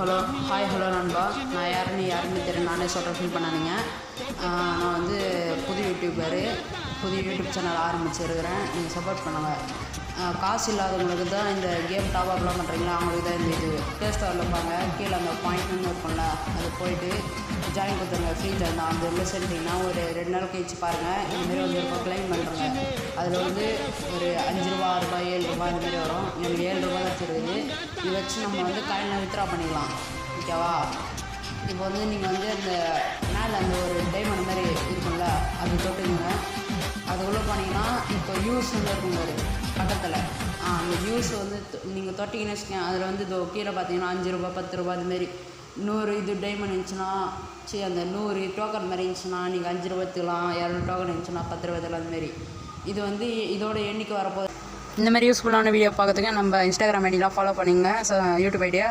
Hello நண்பா. நான் யாருன்னு தெரியும், நானே சொல்கிறேன், ஃபீல் பண்ணாதீங்க. நான் வந்து புது யூடியூப் சேனல் ஆரம்பிச்சிருக்கிறேன். நீங்கள் சப்போர்ட் பண்ணுங்கள். காசு இல்லாதவங்களுக்கு தான் இந்த கேம் டாப் அப்லாம் பண்ணுறீங்களா, அவங்களுக்கு தான் இந்த இது ப்ளே ஸ்டோரில் இருப்பாங்க. கீழே அந்த பாயிண்ட்னு இருக்கும்ல, அது போய்ட்டு ஜாயின் கொடுத்துருங்க. ஃப்ரீ ஜாயின் தான். அந்த உள்ள செஞ்சிங்கன்னா ஒரு 2 நாள் கழிச்சு பாருங்கள், இதுமாரி வந்து இருக்கும் கிளைம் பண்ணுறங்க. அதில் வந்து ஒரு 5 ரூபா, 6 ரூபா, 7 ரூபா இதுமாரி வரும். எனக்கு 7 ரூபா தான் இருக்குது. இதை வச்சு நம்ம வந்து காயினை வித்ரா பண்ணிக்கலாம். ஓகேவா? இப்போ வந்து நீங்கள் வந்து அந்த மேலே அந்த ஒரு டைமண்ட் மாதிரி இருக்கும்ல, அது தொட்டுங்க. அதுக்குள்ளே போனீங்கன்னா இப்போ யூஸ் வந்து இருக்கும் பாரு பக்கத்தில். அந்த யூஸ் வந்து நீங்கள் தொட்டிங்கன்னு வச்சுக்கேன். அதில் வந்து கீழே பார்த்தீங்கன்னா 5 ரூபா, 10 ரூபா அதுமாரி 100 இது டைமண்ட் இருந்துச்சுன்னா, அந்த 100 டோக்கன் மாதிரி இருந்துச்சுன்னா நீங்கள் 5 ரூபா எடுத்துக்கலாம். 200 டோக்கன் இருந்துச்சுன்னா 10 ரூபா எடுத்துக்கலாம். அதுமாரி இது வந்து இதோட எண்ணிக்கை வரப்போகுது. இந்த மாதிரி யூஸ்ஃபுல்லான வீடியோ பார்க்கறதுக்கு நம்ம இன்ஸ்டாகிராம் ஐடியெலாம் ஃபாலோ பண்ணிங்க. YouTube idea